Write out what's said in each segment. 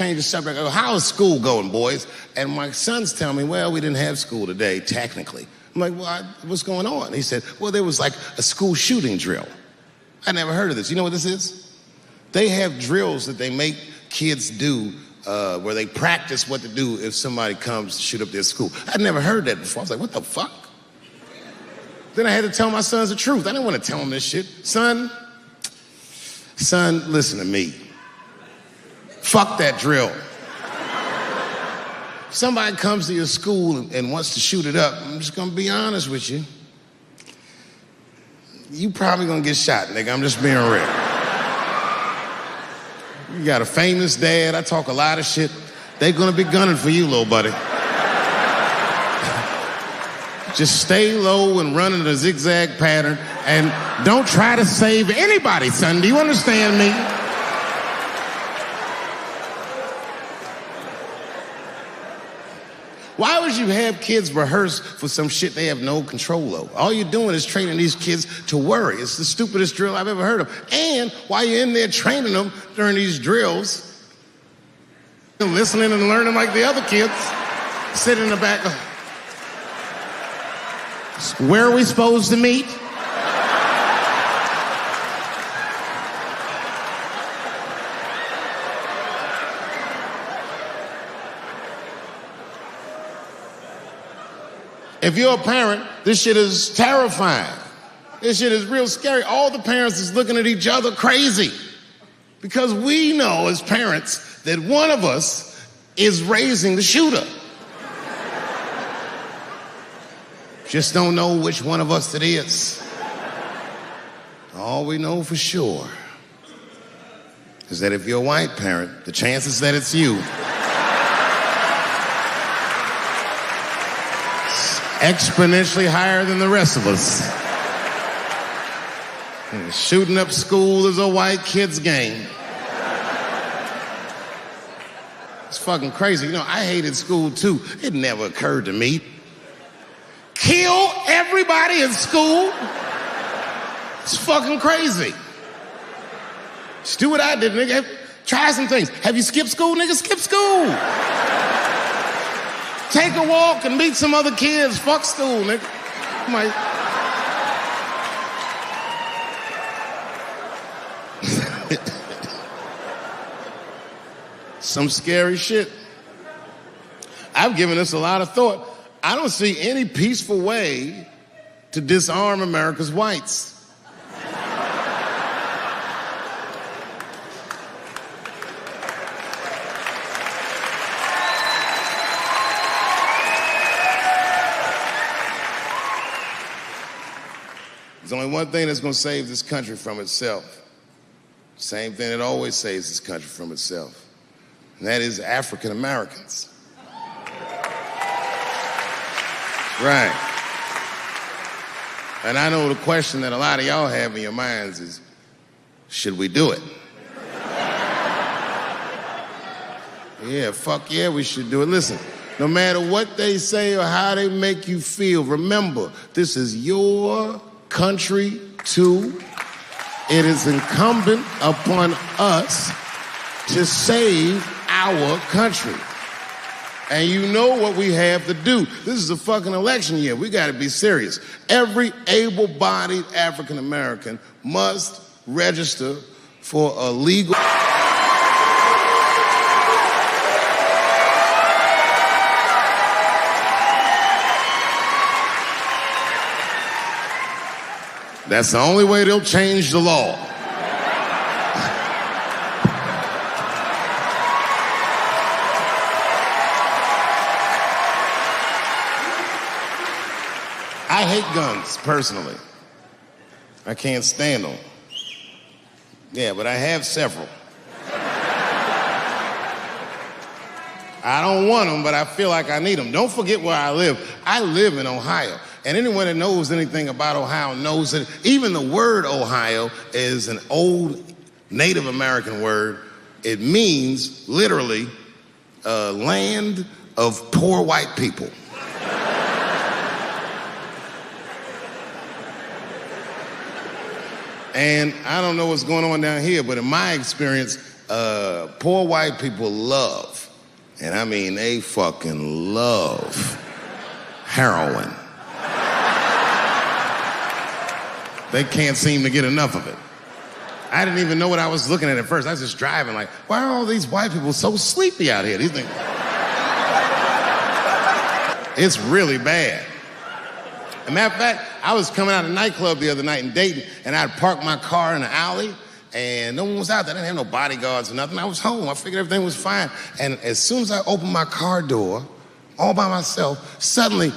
change the subject. I go, how is school going, boys? And my sons tell me, well, we didn't have school today, technically. I'm like, well, what's going on? He said, well, there was like a school shooting drill. I never heard of this. You know what this is? They have drills that they make kids do where they practice what to do if somebody comes to shoot up their school. I'd never heard that before. I was like, what the fuck? Then I had to tell my sons the truth. I didn't want to tell them this shit. Son, listen to me. Fuck that drill. If somebody comes to your school and wants to shoot it up, I'm just gonna be honest with you. You probably gonna get shot, nigga. I'm just being real. You got a famous dad. I talk a lot of shit. They're gonna be gunning for you, little buddy. Just stay low and run in a zigzag pattern and don't try to save anybody, son. Do you understand me? Why would you have kids rehearse for some shit they have no control over? All you're doing is training these kids to worry. It's the stupidest drill I've ever heard of. And while you're in there training them during these drills, listening and learning like the other kids, sitting in the back. Where are we supposed to meet? If you're a parent, this shit is terrifying. This shit is real scary. All the parents is looking at each other crazy. Because we know as parents that one of us is raising the shooter. Just don't know which one of us it is. All we know for sure is that if you're a white parent, the chances that it's you exponentially higher than the rest of us. And shooting up school is a white kid's game. It's fucking crazy. You know, I hated school too. It never occurred to me. Kill everybody in school? It's fucking crazy. Just do what I did, nigga. Try some things. Have you skipped school, nigga? Skip school. Take a walk and meet some other kids. Fuck school, nigga. I'm like... Some scary shit. I've given this a lot of thought. I don't see any peaceful way to disarm America's whites. There's only one thing that's going to save this country from itself. Same thing that always saves this country from itself. And that is African Americans. Right. And I know the question that a lot of y'all have in your minds is, should we do it? Yeah, fuck yeah, we should do it. Listen, no matter what they say or how they make you feel, remember, this is your country too. It is incumbent upon us to save our country. And you know what we have to do. This is a fucking election year. We gotta be serious. Every able-bodied African American must register for a legal... That's the only way they'll change the law. I hate guns, personally. I can't stand them. Yeah, but I have several. I don't want them, but I feel like I need them. Don't forget where I live. I live in Ohio. And anyone that knows anything about Ohio knows that even the word Ohio is an old Native American word. It means, literally, land of poor white people. And I don't know what's going on down here, but in my experience, Poor white people love, and I mean they fucking love heroin. They can't seem to get enough of it. I didn't even know what I was looking at first. I was just driving like, why are all these white people so sleepy out here? These things... It's really bad. As a matter of fact, I was coming out of a nightclub the other night in Dayton, and I'd parked my car in the alley, and no one was out there. I didn't have no bodyguards or nothing. I was home. I figured everything was fine. And as soon as I opened my car door, all by myself, suddenly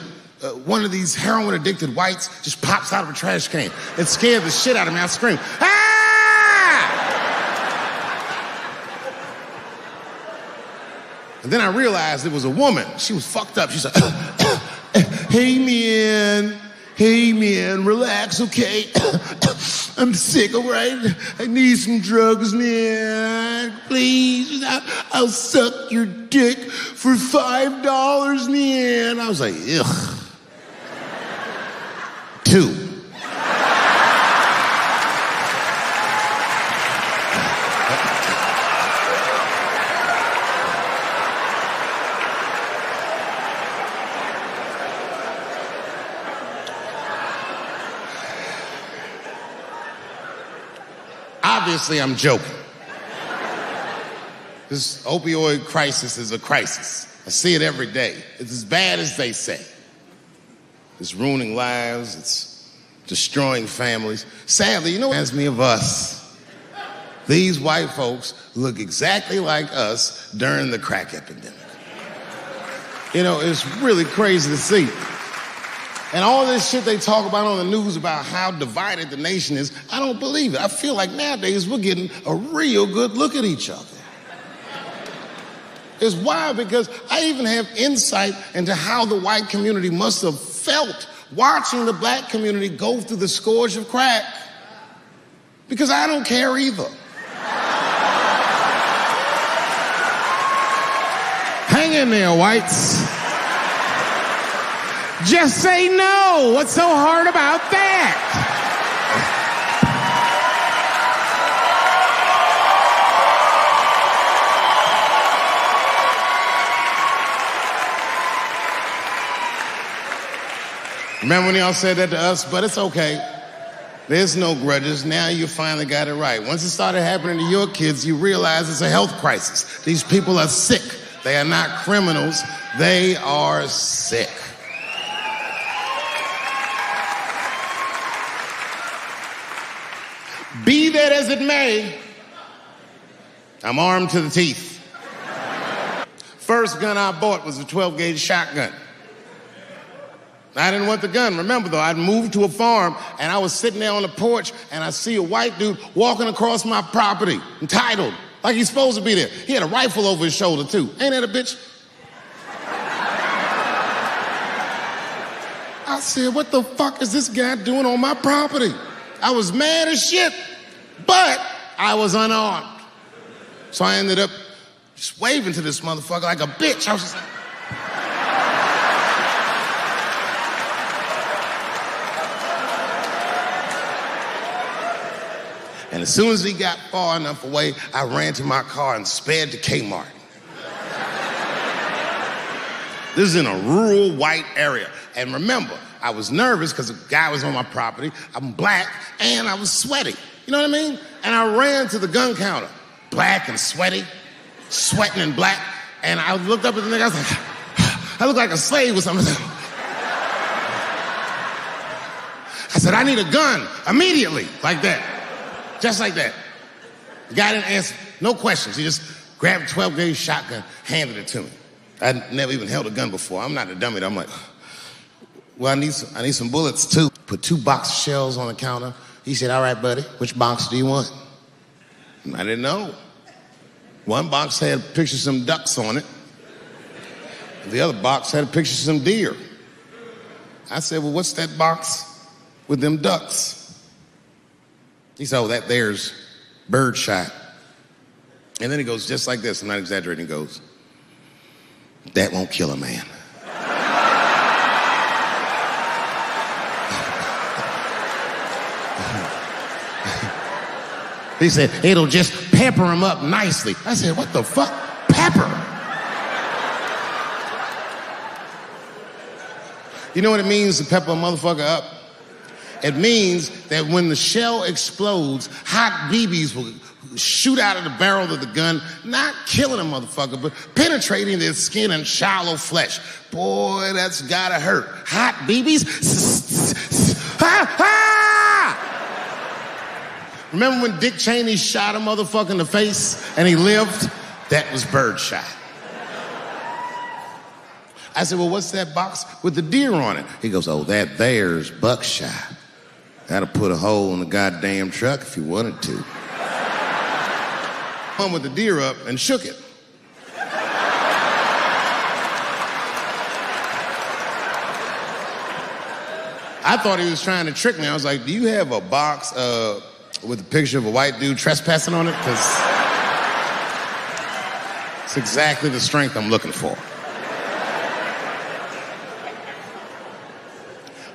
one of these heroin-addicted whites just pops out of a trash can. It scared the shit out of me. I screamed, "Ah!" And then I realized it was a woman. She was fucked up. She said, hey, man, relax, okay? I'm sick, all right? I need some drugs, man. Please, I'll suck your dick for $5, man. I was like, ugh. 2. Obviously, I'm joking. This opioid crisis is a crisis. I see it every day. It's as bad as they say. It's ruining lives. It's destroying families. Sadly, you know what reminds me of us? These white folks look exactly like us during the crack epidemic. You know, it's really crazy to see. And all this shit they talk about on the news about how divided the nation is, I don't believe it. I feel like nowadays we're getting a real good look at each other. It's wild because I even have insight into how the white community must have felt watching the black community go through the scourge of crack. Because I don't care either. Hang in there, whites. Just say no. What's so hard about that? Remember when y'all said that to us? But it's okay. There's no grudges. Now you finally got it right. Once it started happening to your kids, you realize it's a health crisis. These people are sick. They are not criminals. They are sick. Be that as it may, I'm armed to the teeth. First gun I bought was a 12-gauge shotgun. I didn't want the gun. Remember, though, I'd moved to a farm, and I was sitting there on the porch, and I see a white dude walking across my property, entitled, like he's supposed to be there. He had a rifle over his shoulder, too. Ain't that a bitch? I said, what the fuck is this guy doing on my property? I was mad as shit, but I was unarmed. So I ended up just waving to this motherfucker like a bitch. I was just like... And as soon as he got far enough away, I ran to my car and sped to Kmart. This is in a rural white area. And remember, I was nervous because the guy was on my property. I'm black and I was sweaty. You know what I mean? And I ran to the gun counter, black and sweaty, sweating and black. And I looked up at the nigga, I was like, I look like a slave or something. I said, I need a gun immediately, like that. Just like that. The guy didn't answer, no questions. He just grabbed a 12-gauge shotgun, handed it to me. I'd never even held a gun before. I'm not a dummy. I'm like, well, I need some bullets too. Put 2 box shells on the counter. He said, all right, buddy, which box do you want? And I didn't know. One box had a picture of some ducks on it. The other box had a picture of some deer. I said, well, what's that box with them ducks? He said, oh, that there's birdshot. And then he goes just like this, I'm not exaggerating, he goes, that won't kill a man. He said, it'll just pepper him up nicely. I said, what the fuck? Pepper? You know what it means to pepper a motherfucker up? It means that when the shell explodes, hot BBs will shoot out of the barrel of the gun, not killing a motherfucker, but penetrating their skin and shallow flesh. Boy, that's gotta hurt. Hot BBs? Ha ha! Remember when Dick Cheney shot a motherfucker in the face and he lived? That was birdshot. I said, well, what's that box with the deer on it? He goes, oh, that there's buckshot. That'll put a hole in the goddamn truck if you wanted to. Hung with the deer up and shook it. I thought he was trying to trick me. I was like, do you have a box with a picture of a white dude trespassing on it? Because it's exactly the strength I'm looking for.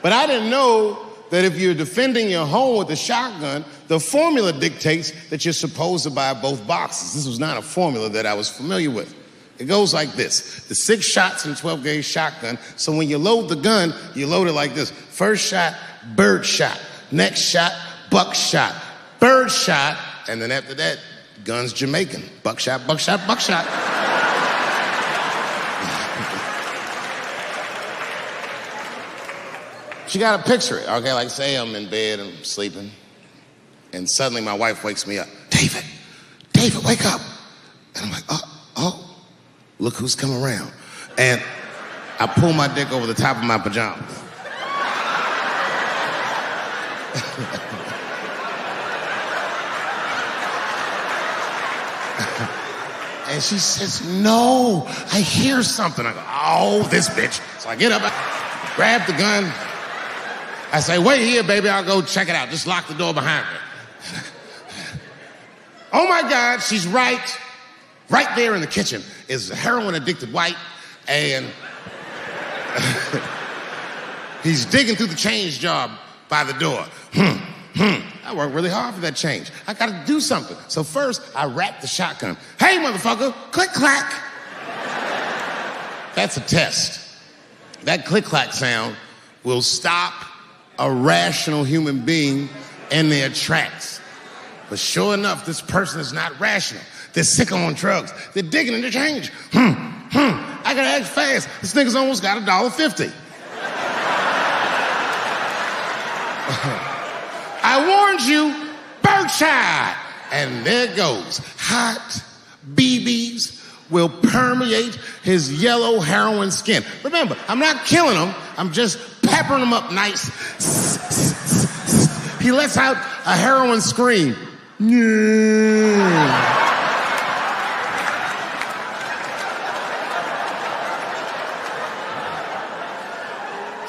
But I didn't know that if you're defending your home with a shotgun, the formula dictates that you're supposed to buy both boxes. This was not a formula that I was familiar with. It goes like this. The 6 shots in a 12-gauge shotgun, so when you load the gun, you load it like this. First shot, bird shot. Next shot, buckshot. Bird shot, and then after that, gun's Jamaican. Buckshot, buckshot, buckshot. She got to picture it, okay? Like, say I'm in bed and I'm sleeping, and suddenly my wife wakes me up. David, wake up. And I'm like, oh, look who's come around. And I pull my dick over the top of my pajamas. And she says, no, I hear something. I go, oh, this bitch. So I get up, I grab the gun. I say, wait here, baby, I'll go check it out. Just lock the door behind me. Oh my God, she's right there in the kitchen is a heroin-addicted white, and he's digging through the change jar by the door. I worked really hard for that change. I gotta do something. So first, I wrap the shotgun. Hey, motherfucker, click, clack. That's a test. That click, clack sound will stop a rational human being in their tracks. But sure enough, this person is not rational. They're sick on drugs. They're digging in the change. I gotta act fast. This nigga's almost got $1.50. I warned you, birdshot. And there it goes. Hot BBs will permeate his yellow heroin skin. Remember, I'm not killing him. I'm just peppering him up nice. He lets out a heroin scream.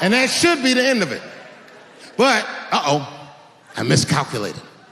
And that should be the end of it. But, I miscalculated.